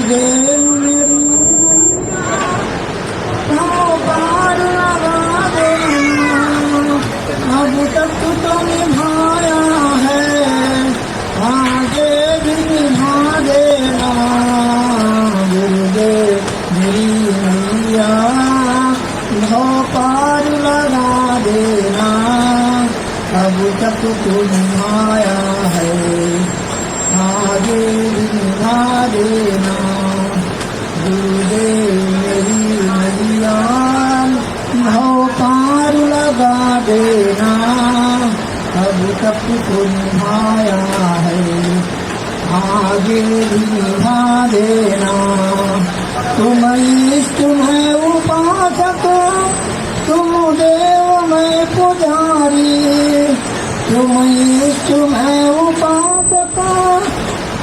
गुरुदेव मेरी पार लगा देना, अब तक तो निभाया है, आगे भी निभा देना। गुरुदेव मेरी मैया पार लगा देना, अब तक तो निभाया है, आगे भी निभा देना। गुरुदेव मेरी मैया पार लगा देना, अब तक तो निभाया है, आगे भी निभा देना। तुम इष्ट मैं उपासक, तुम देव मैं पुजारी, तुम इष्ट मैं उपासक,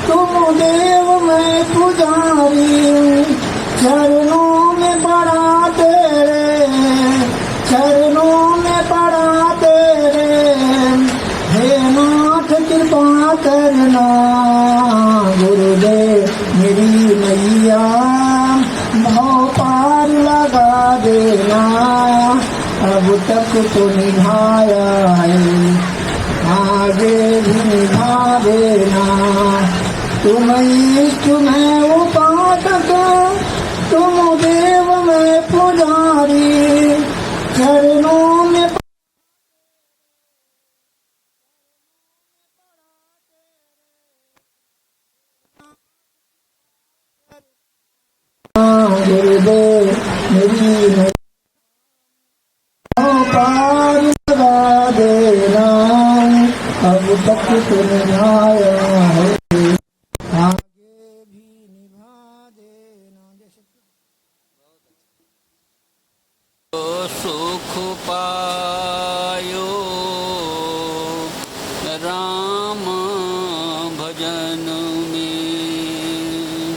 तुम देव मैं पुजारी। चरणों में पड़ा तेरे, चरणों में पड़ा तेरे, हे नाथ कृपा करना। गुरुदेव मेरी मैया पार लगा देना, अब तक तो निभाया है, आगे भी निभा देना। तुम इष्ट मैं उपासक, तुम देव मैं पुजारी, चरणों में गुरुदेव मेरी पार लगा देना, अब तक तो निभाया है, आगे भी निभा देना। सुख पायो राम भजन में,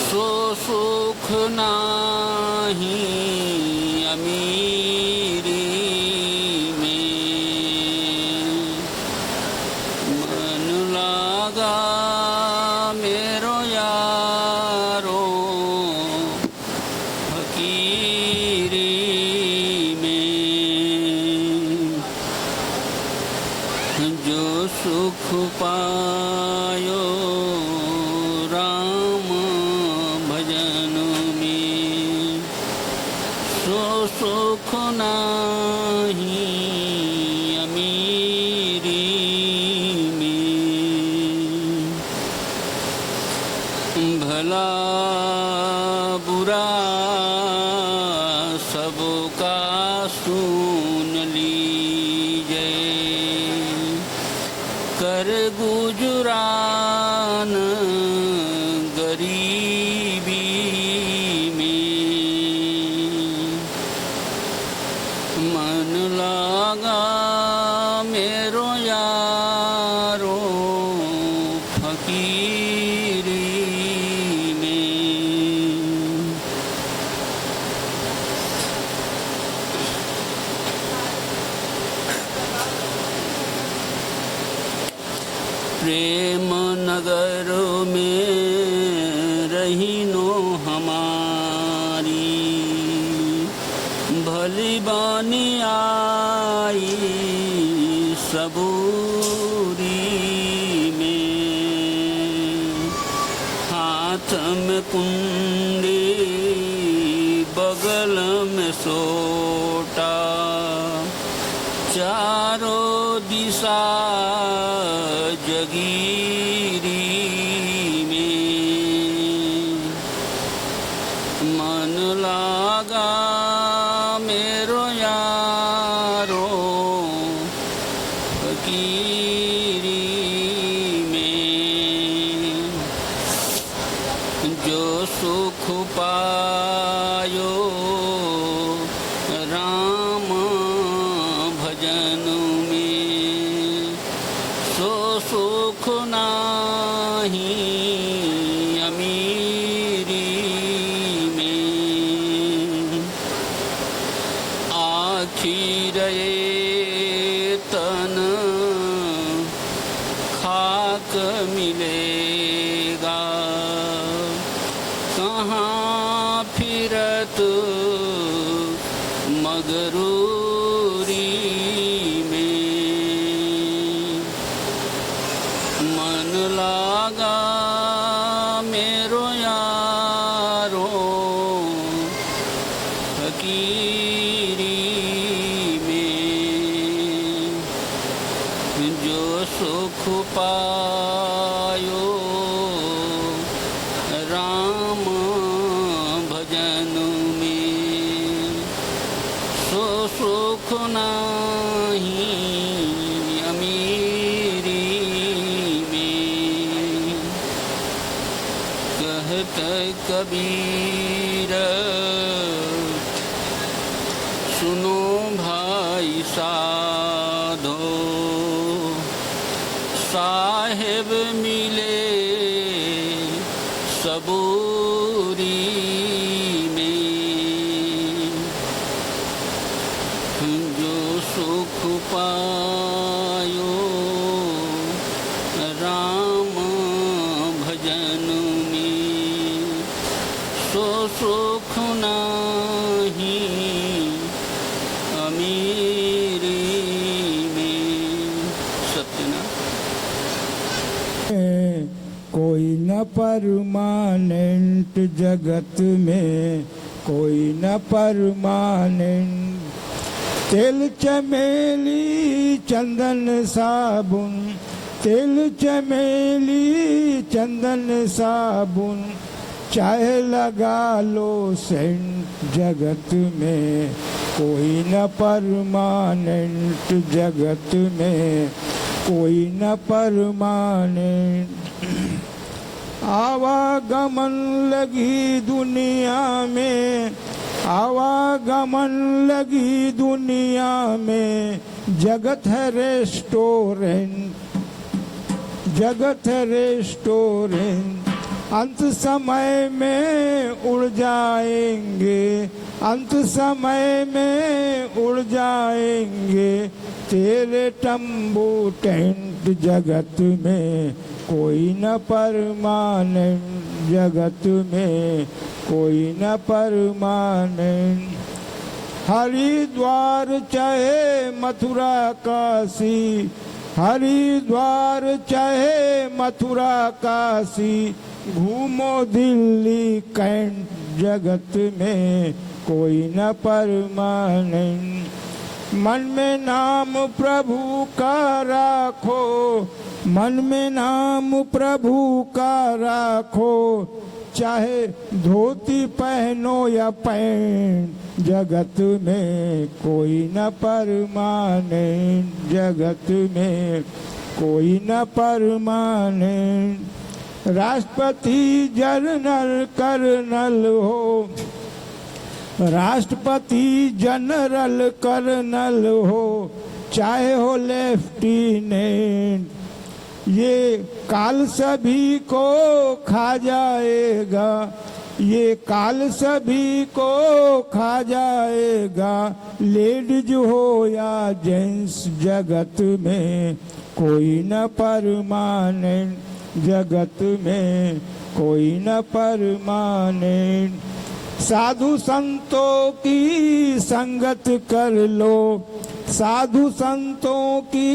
सो सुख नाही अमीरी में। मन लागा मेरो यारो फकीरी में, जो सुख पायो राम भजन में, सो सुख नाही अमीरी में। भला बुरा सबका सुन लीजिए, कर गुजरान गरीबी में। मन लागा मेरो यारो फकीरी में। प्रेम नगर में रहीनो हमारी, भली बानी आई सबूरी में। हाथ में कुंडी बगल में सोटा, चारों दिशा जगीरी में। मन लागा मेरो यारो फकीरी में, जो सुख पायो राम भजन में, सो सुख नाही अमीरी में। आखिर ये तन खा पाक मिलेगा। कहाँ फिरत मगरूरी में, मन लागा मेरो यारो फकीरी में। जो सुख पायो राम भजन में, सो सुख नाही अमीरी में। कहत कबीर सुनो भाई साधो, साहेब मिले सबूरी में। जो सुख पायो राम भजन में, सो सुख नाही अमीरी में। सत्यनारायण। कोई न परमानेंट जगत में, कोई न परमानेंट। तेल चमेली चंदन साबुन, तेल चमेली चंदन साबुन, चाहे लगा लो सेंट जगत में। कोई न परमानेंट जगत में, कोई न परमानेंट। आवागमन लगी दुनिया में, आवागमन लगी दुनिया में। जगत है रेस्टोरेंट, जगत है रेस्टोरेंट। अंत समय में उड़ जाएंगे, अंत समय में उड़ जाएंगे तेरे तंबू टेंट जगत में। कोई न परमानेंट जगत में, कोई न परमानेंट। हरिद्वार चाहे मथुरा काशी, हरिद्वार चाहे मथुरा काशी। घूमो दिल्ली कैंट जगत में, कोई न परमानेंट। मन में नाम प्रभु का राखो, मन में नाम प्रभु का राखो। चाहे धोती पहनो या पैंट जगत में, कोई न परमानेंट जगत में, कोई न परमानेंट। राष्ट्रपति जनरल कर्नल हो, राष्ट्रपति जनरल कर्नल हो, चाहे हो लेफ्टिनेंट। ये काल सभी को खा जाएगा, ये काल सभी को खा जाएगा। लेडीज हो या जेंट्स जगत में, कोई न परमानेंट जगत में, कोई न परमानेंट। साधु संतों की संगत कर लो, साधु संतों की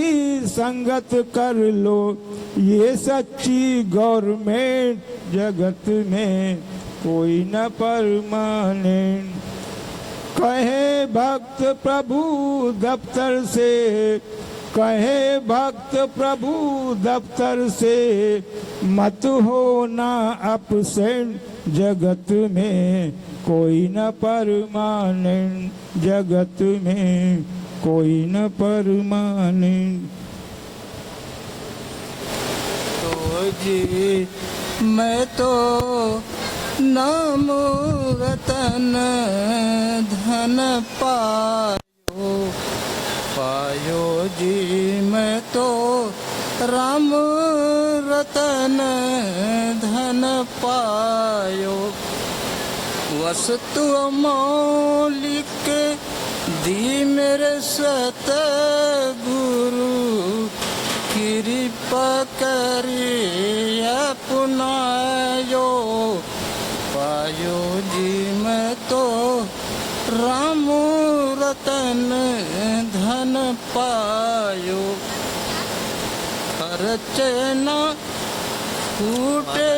संगत कर लो। ये सच्ची गवर्नमेंट जगत में, कोई न परमानेंट। कहे भक्त प्रभु दफ्तर से, कहे भक्त प्रभु दफ्तर से। मत होना अपसेंट जगत में, कोई न परमानेंट जगत में, कोई न परमानेंट। तो जी मैं तो नाम रतन धन पायो, पायो जी मैं तो राम रतन धन पायो। वस्तु मौलिक दी मेरे सतगुरु कृपा पकड़ी अपनायो। पायो जी मैं तो राम रतन धन पायो। खर्च न फूटे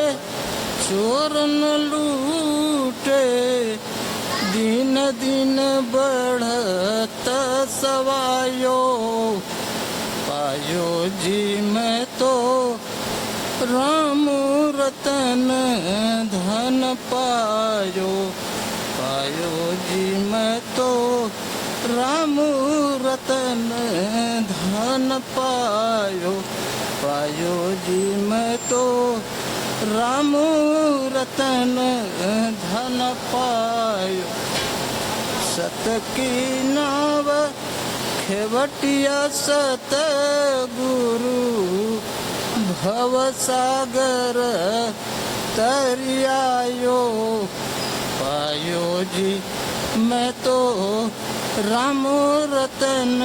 चोर न लूटे। दिन दिन बढ़त सवायो। पायो जी मैं तो राम रतन धन पायो। पायो जी मैं तो राम रतन धन पायो। पायो जी मैं तो राम रतन धन पायो। सत की नाव खेवटिया सत गुरु। भव सागर तरियायो। पायो जी मैं तो राम रतन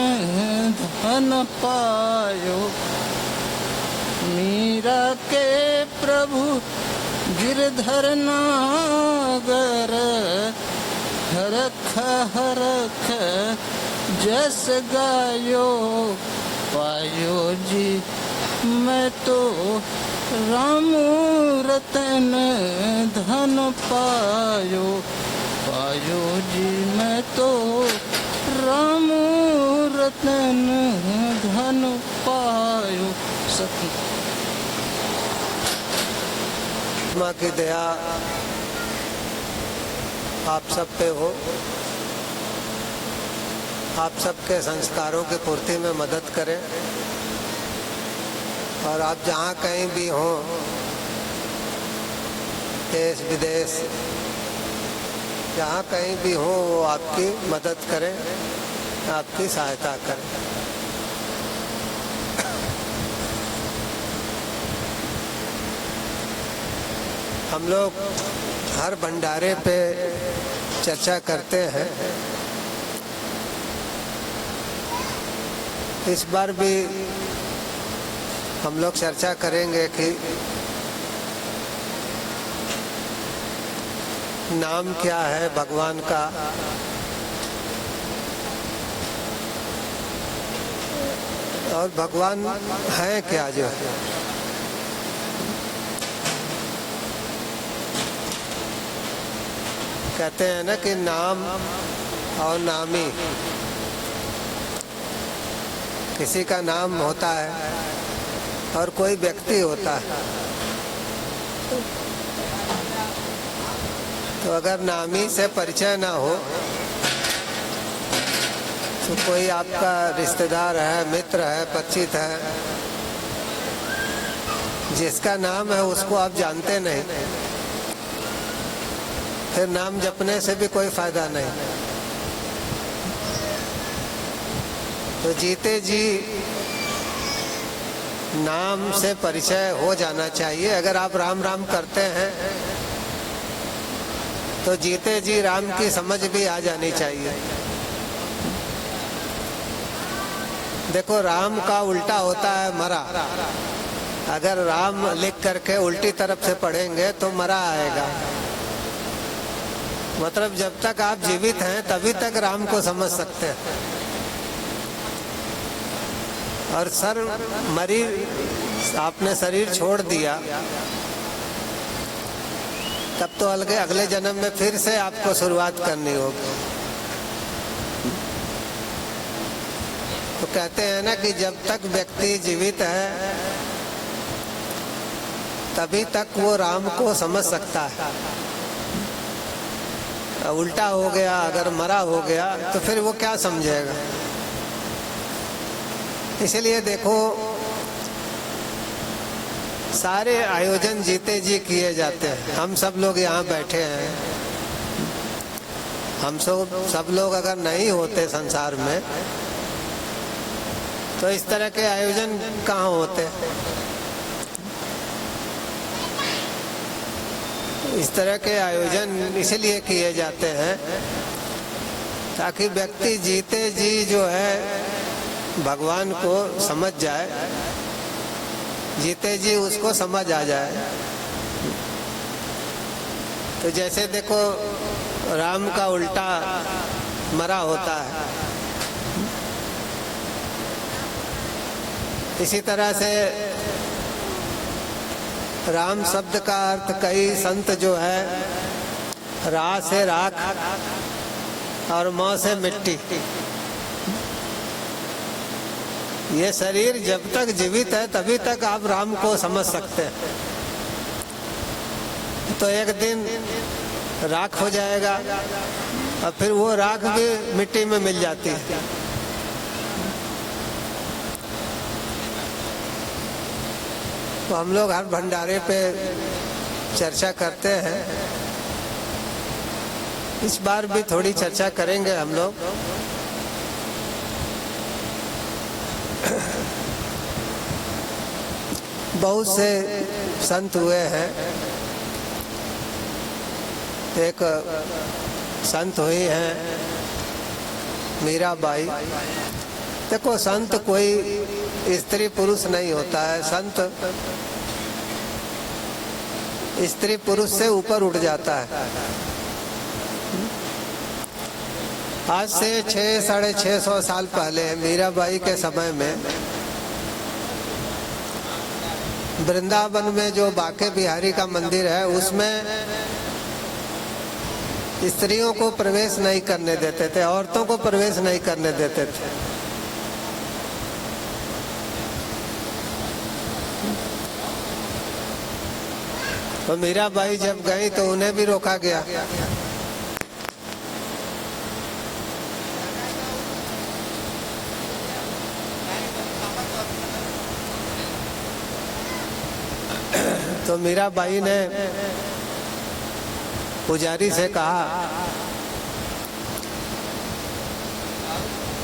धन पायो। मीरा के प्रभु गिरधर नागर। हरख हरख जस गायो। पायो जी मैं तो राम रतन धन पायो। पायो जी मैं तो राम रतन धन पायो। सत्य माँ की दया आप सब पे हो। आप सबके संस्कारों की पूर्ति में मदद करें। और आप जहाँ कहीं भी हों, देश विदेश जहाँ कहीं भी हो, वो आपकी मदद करें, आपकी सहायता करें। हम लोग हर भंडारे पे चर्चा करते हैं। इस बार भी हम लोग चर्चा करेंगे कि नाम क्या है भगवान का, और भगवान है क्या जो है। कहते हैं ना कि नाम और नामी, किसी का नाम होता है और कोई व्यक्ति होता है। तो अगर नामी से परिचय ना हो तो कोई आपका रिश्तेदार है, मित्र है, परिचित है, जिसका नाम है उसको आप जानते नहीं, फिर नाम जपने से भी कोई फायदा नहीं। तो जीते जी नाम से परिचय हो जाना चाहिए। अगर आप राम राम करते हैं तो जीते जी राम की समझ भी आ जानी चाहिए। देखो, राम का उल्टा होता है मरा। अगर राम लिख करके उल्टी तरफ से पढ़ेंगे तो मरा आएगा। मतलब जब तक आप जीवित हैं तभी तक राम को समझ सकते हैं। और सर मरी, आपने शरीर छोड़ दिया, तब तो अगले जन्म में फिर से आपको शुरुआत करनी होगी। तो कहते हैं ना कि जब तक व्यक्ति जीवित है तभी तक वो राम को समझ सकता है। उल्टा हो गया, अगर मरा हो गया तो फिर वो क्या समझेगा। इसलिए देखो, सारे आयोजन जीते जी किए जाते हैं। हम सब लोग यहाँ बैठे हैं, हम सब लोग अगर नहीं होते संसार में तो इस तरह के आयोजन कहाँ होते। इस तरह के आयोजन इसलिए किए जाते हैं ताकि व्यक्ति जीते जी जो है भगवान को समझ जाए जीते जी उसको समझ आ जाए। तो जैसे देखो राम का उल्टा मरा होता है, इसी तरह से राम शब्द का अर्थ कई संत जो है रा से राख और मौ से मिट्टी। ये शरीर जब तक जीवित है तभी तक आप राम को समझ सकते हैं। तो एक दिन राख हो जाएगा और फिर वो राख भी मिट्टी में मिल जाती है। तो हम लोग हर भंडारे पे चर्चा करते हैं, इस बार भी थोड़ी चर्चा करेंगे हम लोग। बहुत से संत हुए हैं। एक संत हुई हैं मीराबाई। देखो संत कोई स्त्री पुरुष नहीं होता है, संत स्त्री पुरुष से ऊपर उठ जाता है। आज से 600-650 साल पहले मीराबाई के समय में वृंदावन में जो बांके बिहारी का मंदिर है उसमें स्त्रियों को प्रवेश नहीं करने देते थे, औरतों को प्रवेश नहीं करने देते थे। तो मीराबाई जब गई तो उन्हें भी रोका गया। तो मीराबाई ने पुजारी से कहा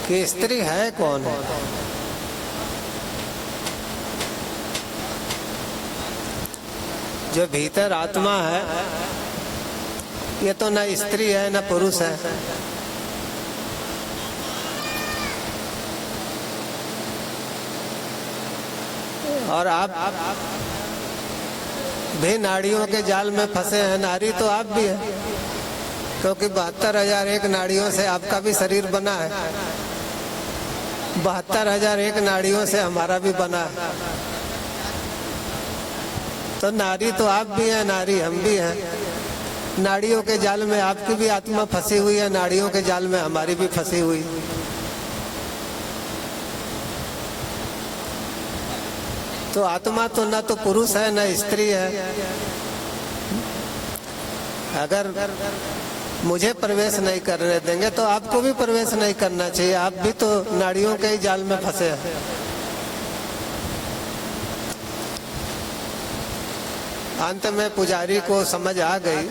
कि स्त्री है कौन? जो भीतर आत्मा है ये तो न स्त्री है न पुरुष है। और आप भी नाड़ियों के जाल में फंसे हैं। नारी तो आप भी हैं, क्योंकि 72,001 नाड़ियों से आपका भी शरीर बना है, 72,001 नाड़ियों से हमारा भी बना है। तो नारी तो आप भी हैं, नारी हम भी हैं। नाड़ियों के जाल में आपकी भी आत्मा फंसी हुई है, नाड़ियों के जाल में हमारी भी फंसी हुई। तो आत्मा तो न तो पुरुष है न स्त्री है। अगर मुझे प्रवेश नहीं करने देंगे तो आपको भी प्रवेश नहीं करना चाहिए, आप भी तो नाड़ियों के ही जाल में फंसे हैं। अंत में पुजारी को समझ आ गई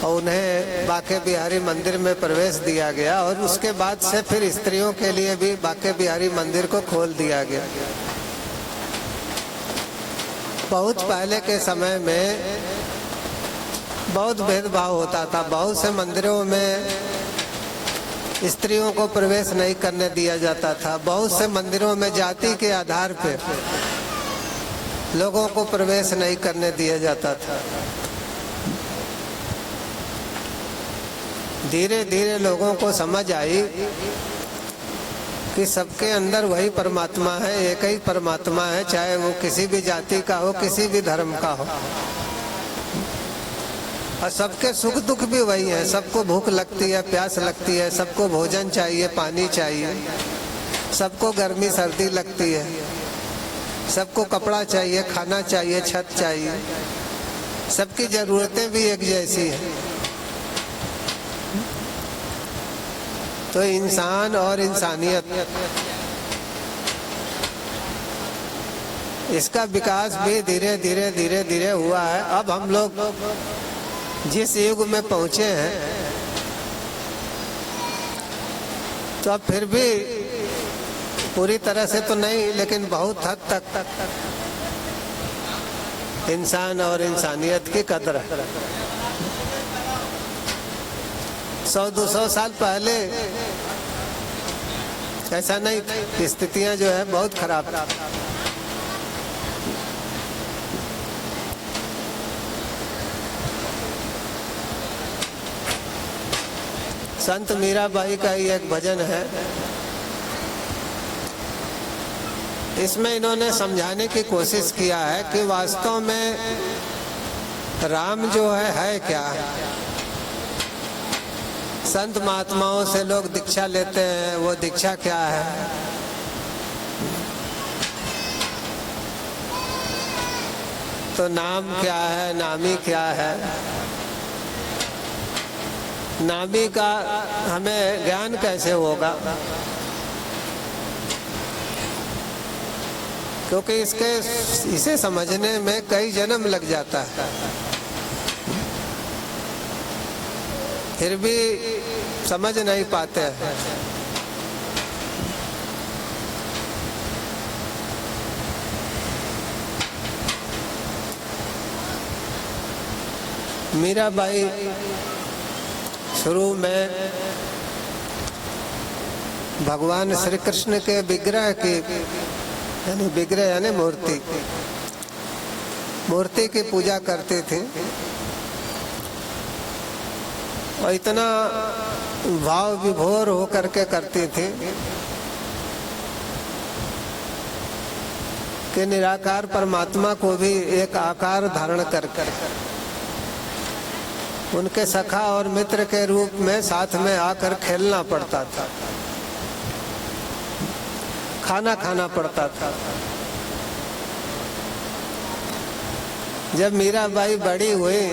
और उन्हें बांके बिहारी मंदिर में प्रवेश दिया गया। और उसके बाद से फिर स्त्रियों के लिए भी बांके बिहारी मंदिर को खोल दिया गया। बहुत पहले के समय में बहुत भेदभाव होता था। बहुत से मंदिरों में स्त्रियों को प्रवेश नहीं करने दिया जाता था। बहुत से मंदिरों में जाति के आधार पर लोगों को प्रवेश नहीं करने दिया जाता था। धीरे धीरे लोगों को समझ आई कि सबके अंदर वही परमात्मा है, एक ही परमात्मा है, चाहे वो किसी भी जाति का हो, किसी भी धर्म का हो। और सबके सुख दुख भी वही है। सबको भूख लगती है, प्यास लगती है, सबको भोजन चाहिए, पानी चाहिए, सबको गर्मी सर्दी लगती है, सबको कपड़ा चाहिए, खाना चाहिए, छत चाहिए। सबकी जरूरतें भी एक जैसी है। तो इंसान और इंसानियत, इसका विकास भी धीरे धीरे धीरे धीरे हुआ है। अब हम लोग जिस युग में पहुंचे हैं, तो अब फिर भी पूरी तरह से तो नहीं, लेकिन बहुत हद तक इंसान और इंसानियत की कदर है। 100-200 साल पहले ऐसा नहीं था, स्थितियां जो है बहुत खराब थी। संत मीराबाई का ही एक भजन है, इसमें इन्होंने समझाने की कोशिश किया है कि वास्तव में राम जो है क्या। संत महात्माओं से लोग दीक्षा लेते हैं, वो दीक्षा क्या है। तो नाम क्या है, नामी क्या है। नामी का हमें ज्ञान कैसे होगा, क्योंकि इसे समझने में कई जन्म लग जाता है, फिर भी समझ नहीं पाते हैं। मीराबाई शुरू में भगवान श्री कृष्ण के विग्रह की, यानी विग्रह यानी मूर्ति की पूजा करती थी, और इतना भाव विभोर होकर के करती थी कि निराकार परमात्मा को भी एक आकार धारण कर उनके सखा और मित्र के रूप में साथ में आकर खेलना पड़ता था, खाना खाना पड़ता था। जब मीराबाई बड़ी हुई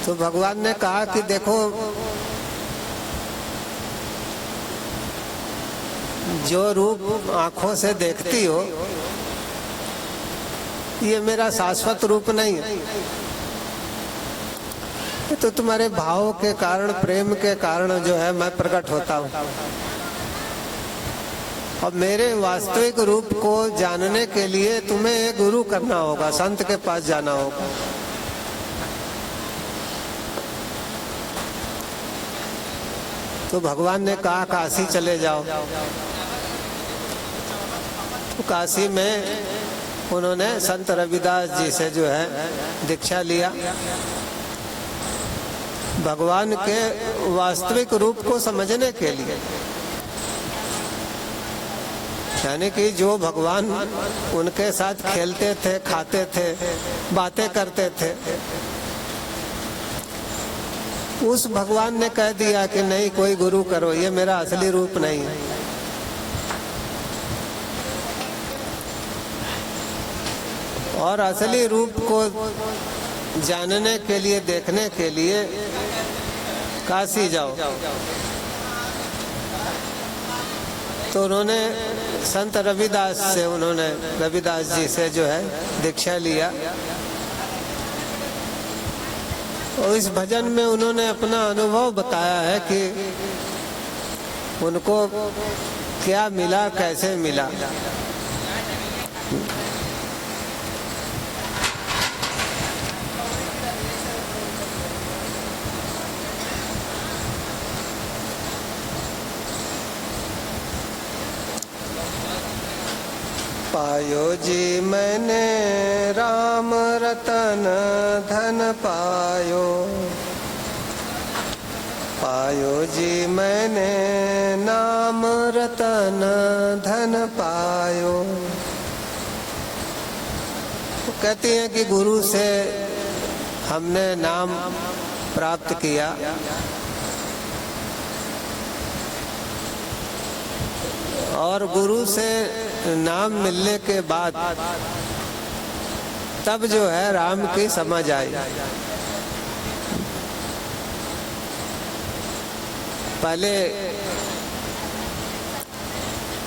तो भगवान ने कहा कि देखो, जो रूप आंखों से देखती हो ये मेरा शाश्वत रूप नहीं है, तो तुम्हारे भाव के कारण, प्रेम के कारण जो है मैं प्रकट होता हूँ। और मेरे वास्तविक रूप को जानने के लिए तुम्हें एक गुरु करना होगा, संत के पास जाना होगा। तो भगवान ने कहा काशी चले जाओ। तो काशी में उन्होंने संत रविदास जी से जो है दीक्षा लिया, भगवान के वास्तविक रूप को समझने के लिए। यानी कि जो भगवान उनके साथ खेलते थे, खाते थे, बातें करते थे, उस भगवान ने कह दिया कि नहीं, कोई गुरु करो, ये मेरा असली रूप नहीं है। और असली रूप को जानने के लिए, देखने के लिए काशी जाओ। तो उन्होंने संत रविदास से, उन्होंने रविदास जी से जो है दीक्षा लिया। और इस भजन में उन्होंने अपना अनुभव बताया है कि उनको क्या मिला, कैसे मिला। पायो जी मैंने राम रतन धन पायो, पायो जी मैंने नाम रतन धन पायो। तो कहती हैं कि गुरु से हमने नाम प्राप्त किया, और गुरु से नाम मिलने के बाद तब जो है राम की समझ आई। पहले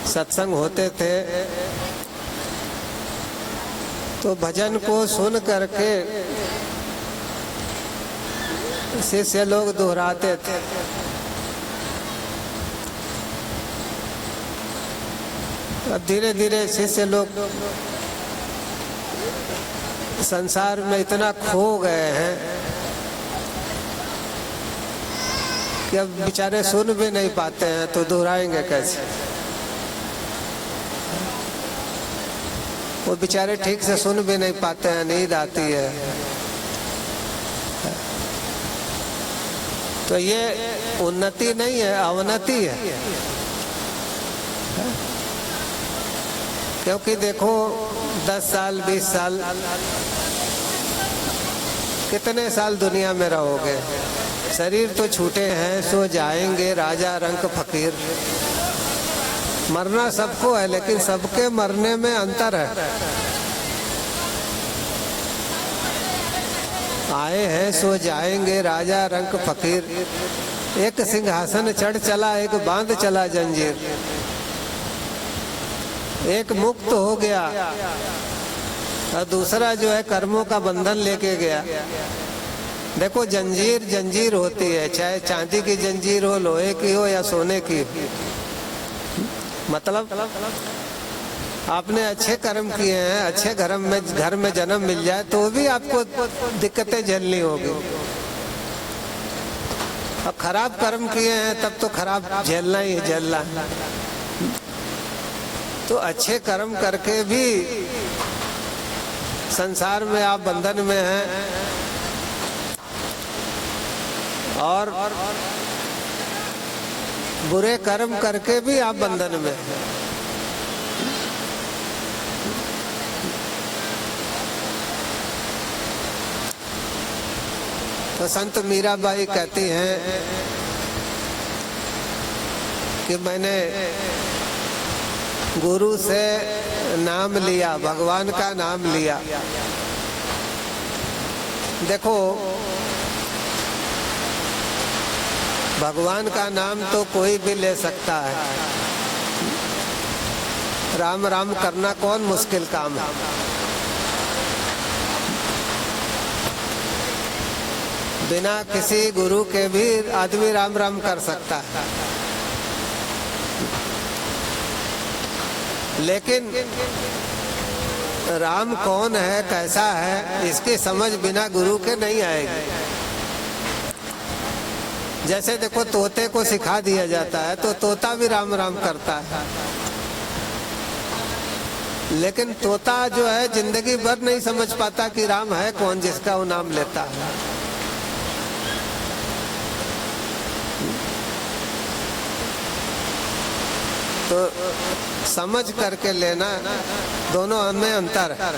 सत्संग होते थे तो भजन को सुन करके शिष्य लोग दोहराते थे। अब धीरे धीरे शिष्य लोग संसार में इतना खो गए हैं कि अब बेचारे सुन भी नहीं पाते हैं तो दोहराएंगे कैसे। वो बेचारे ठीक से सुन भी नहीं पाते हैं, नींद आती है। तो ये उन्नति नहीं है, अवनति है। क्योंकि देखो 10 साल 20 साल कितने साल दुनिया में रहोगे, शरीर तो छूटे हैं, सो जाएंगे राजा रंक फकीर। मरना सबको है, लेकिन सबके मरने में अंतर है। आए हैं सो जाएंगे राजा रंक फकीर। एक सिंहासन चढ़ चला, एक बांध चला जंजीर। एक मुक्त हो गया और दूसरा जो है कर्मों का बंधन लेके गया। देखो जंजीर जंजीर होती है, चाहे चांदी की जंजीर हो, लोहे की हो या सोने की। मतलब आपने अच्छे कर्म किए हैं, अच्छे घर में जन्म मिल जाए तो भी आपको दिक्कतें झेलनी होगी। अब खराब कर्म किए हैं तब तो खराब झेलना ही झेलना। तो अच्छे कर्म करके भी संसार में आप बंधन में हैं, और बुरे कर्म करके भी आप बंधन में हैं। तो संत मीराबाई कहती हैं कि मैंने गुरु से नाम लिया, भगवान का नाम लिया। देखो भगवान का नाम तो कोई भी ले सकता है। राम राम करना कौन मुश्किल काम है। बिना किसी गुरु के भी आदमी राम राम कर सकता है। लेकिन राम कौन है, कैसा है, इसकी समझ बिना गुरु के नहीं आएगी। जैसे देखो तोते को सिखा दिया जाता है तो तोता भी राम राम करता है, लेकिन तोता जो है जिंदगी भर नहीं समझ पाता कि राम है कौन जिसका वो नाम लेता है। तो समझ करके लेना, दोनों में अंतर है।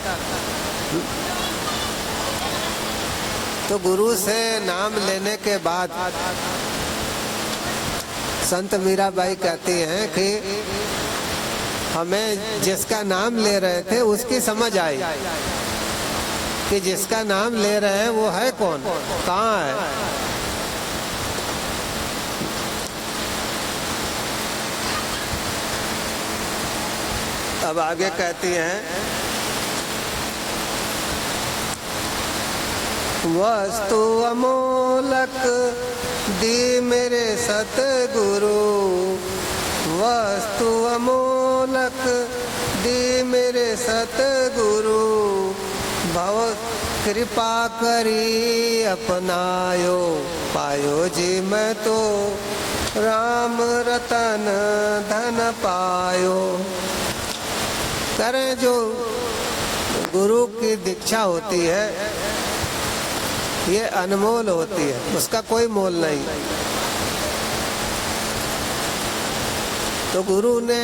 तो गुरु से नाम लेने के बाद संत मीराबाई कहती हैं कि हमें जिसका नाम ले रहे थे उसकी समझ आई कि जिसका नाम ले रहे हैं वो है कौन, कहाँ है। अब आगे कहती हैं, वस्तु अमोलक दी मेरे सतगुरु, वस्तु अमोलक दी मेरे सतगुरु, भव कृपा करी अपनायो, पायो जी मैं तो राम रतन धन पायो। करें जो गुरु की दीक्षा होती है ये अनमोल होती है, उसका कोई मोल नहीं। तो गुरु ने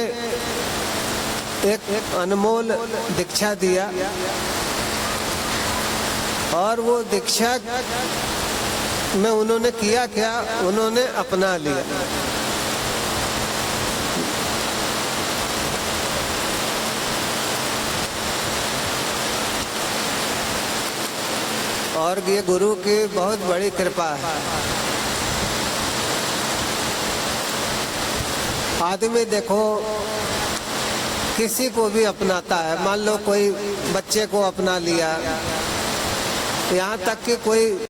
एक अनमोल दीक्षा दिया और वो दीक्षा में उन्होंने किया क्या, उन्होंने अपना लिया। और ये गुरु की बहुत बड़ी कृपा है। आदमी देखो किसी को भी अपनाता है, मान लो कोई बच्चे को अपना लिया, यहाँ तक कि कोई